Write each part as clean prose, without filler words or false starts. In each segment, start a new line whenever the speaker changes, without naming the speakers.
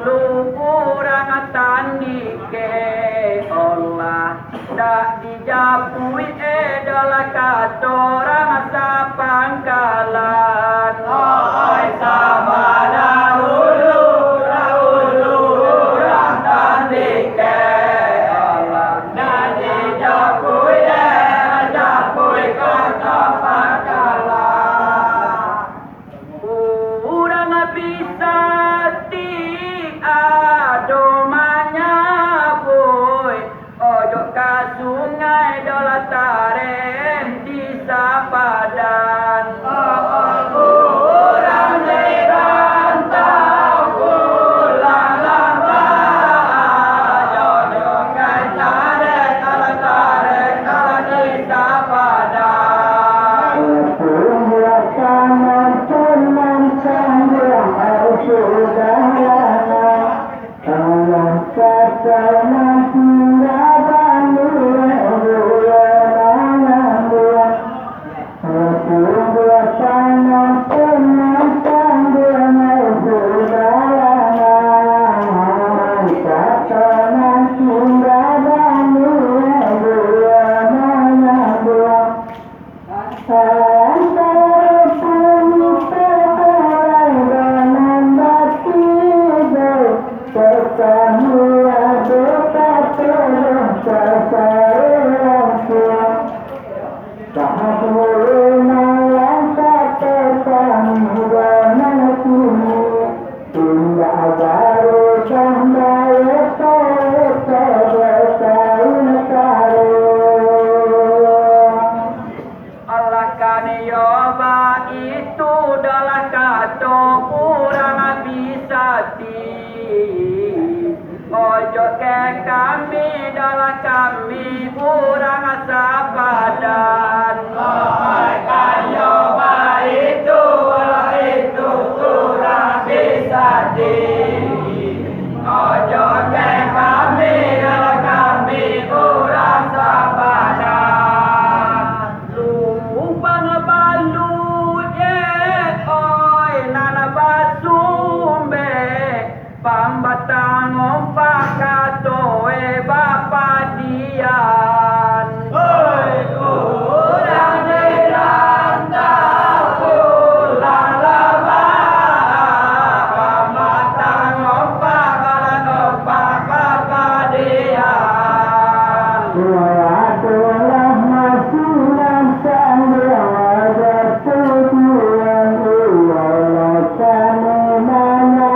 dahulu kurang tandike Allah dak dijapui edalah katorang sapangkalan oi sama dahulu kurang tandike Allah dak dijapui katapangkalan urang bisa sungai dola taren di sapadan orang dirantau pulang lambat jodoh kai taren dola taren dola di sapadan
Punya tangan teman sanggup sudah lama Allah kata nanti
itu adalah kata kurang bisa ojo ke kami dalam kami kurang sabadan kayo ba itu kurang bisa ojo ke kami dalam kami kurang sabadan lupa ngebalu pambatang ompak katoe bapa dian oi kurang dirantau pulang lama pambatang ompak bapa dian
adalah masukan sanggup ada tujuan Allah kami mana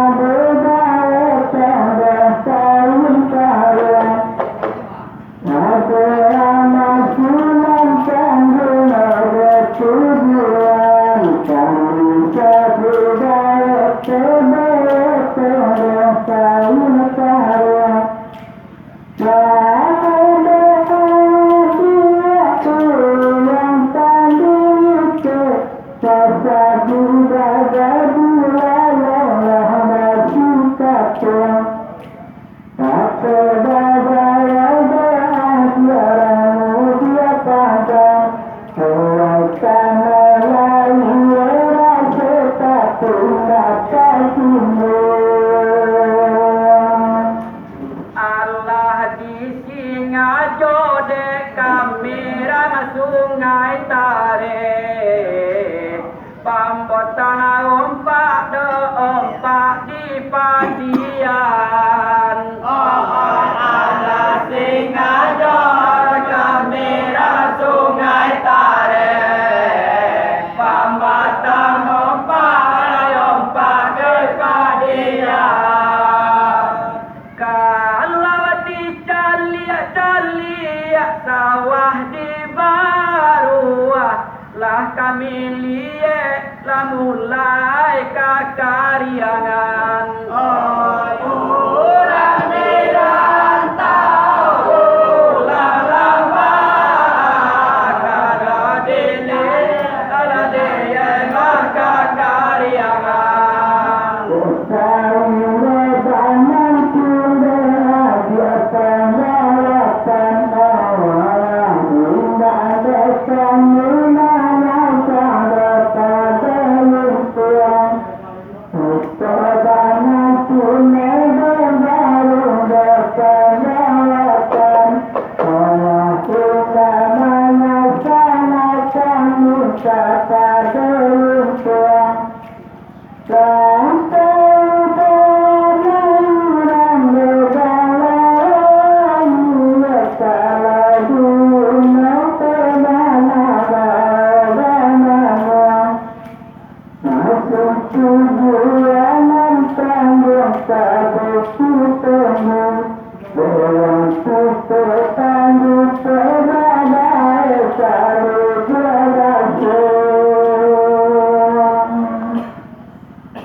Allah di Singajo de kamera sungai tare pambotang ompak di padian ada Singajo kamera sungai tare pambotang ompak di padian sawah di baruah lah kami lihat lah mulai kakariangan orang dirantau pulang lama kada dini kada dia mah kakariangan
Mustafa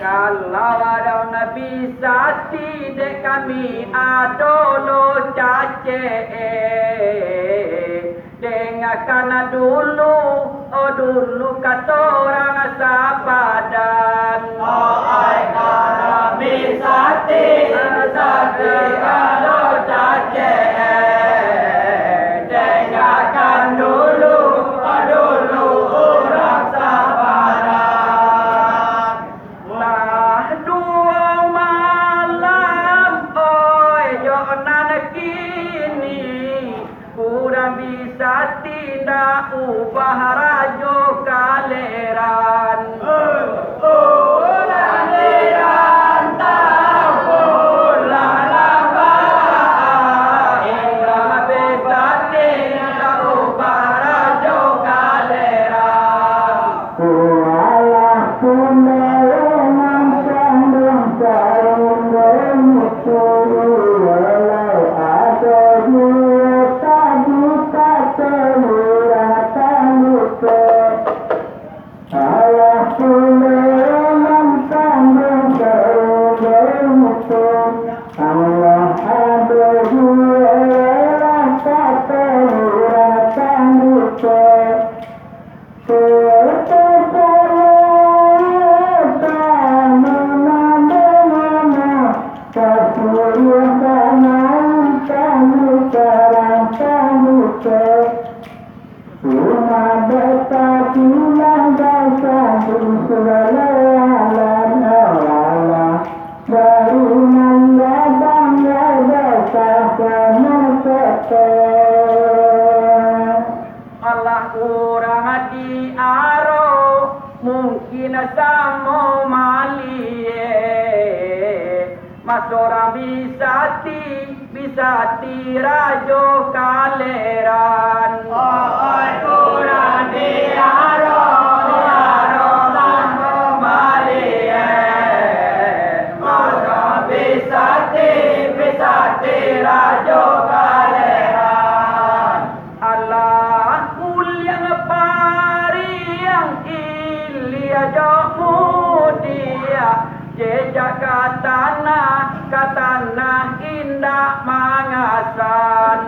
Kalau ada Nabi sati dek kami adolo cace dengarkan dulu dulu kata orang sabadan Nabi sati adolo cace dengarkan dulu orang sabadan lah dua malam oi jonan kini kurang bisa tidak ubah rajo kaleran kaleran tahu lalaba indah bisa tidak ubah rajo kaleran Allah kurang diaro mungkin sama malie masora bisa ti rajo kaleran kurang diaro sama malie masora bisa ti rajo kaleran Allah mulia pariang ilia dia jejak katana indah mangasan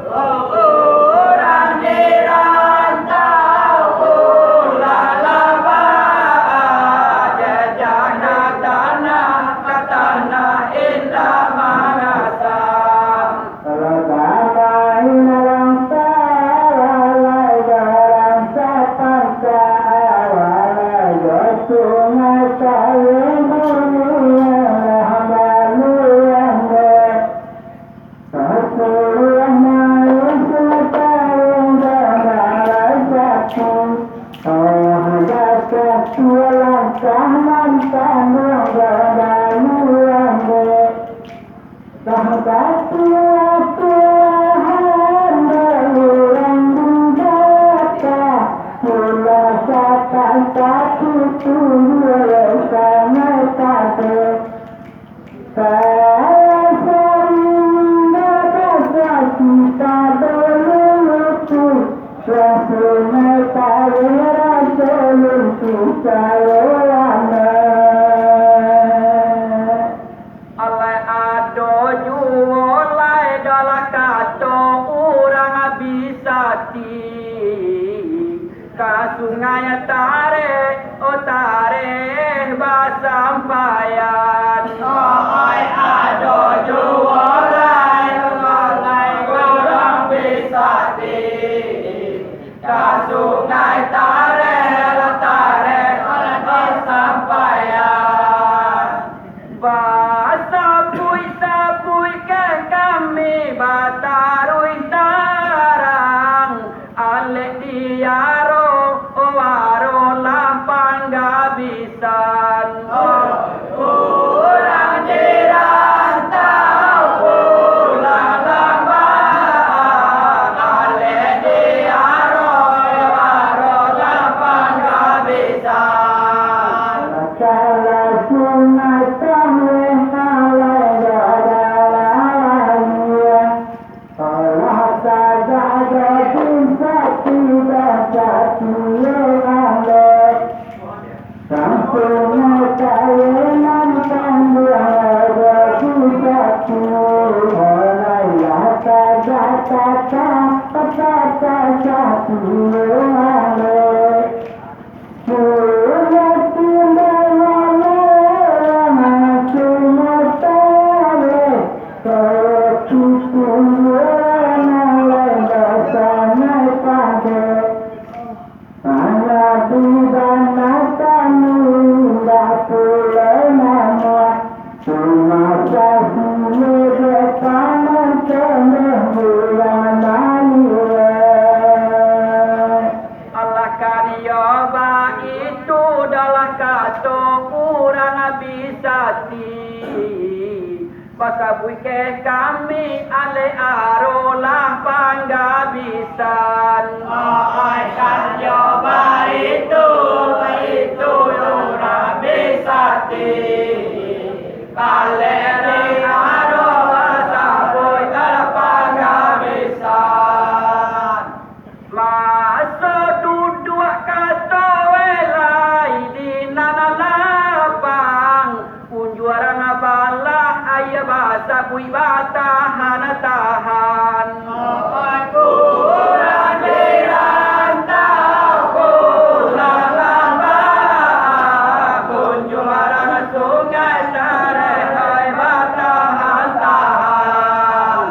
orang dirantau lalaba jejak katana indah mangasan Oleh ado juolai dalam kato orang bisa ti ka sungai tare Allah karyoba itu adalah kata kurang bisa pasabui ke kami ale arolah panggabisan. Ai karyoba itu ora bisa kalere arolah sabui kala panggabisan. Masa duduk kata welai di nanalapang unjuaran bala ayah bahasa kui batahan tahan. Kurang dirantau pulang lambang unjuaran sungai tarai batahan tahan.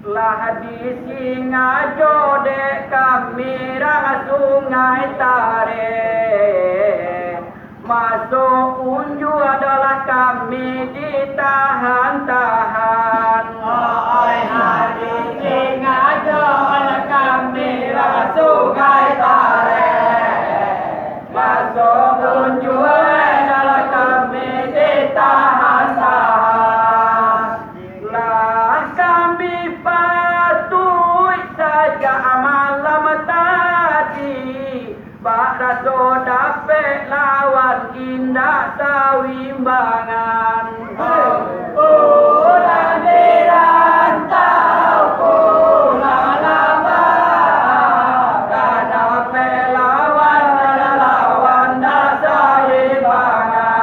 Lah di Singajo dek kami rang sungai Tare, masuk unju adalah kami ditahan-tahan. Oi hari Singajo adalah kami rang sungai Tare, masuk unju adalah kami ditahan-tahan. Lah kami patuh saja malam tadi, Pak Raso dapat lawan indah sawimbangan. Pulang dirantau, pulang lambang, kan dapat lawan dasar imbangan.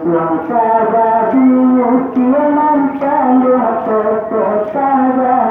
Yang sabar di usia mantan, dia tetap sabar.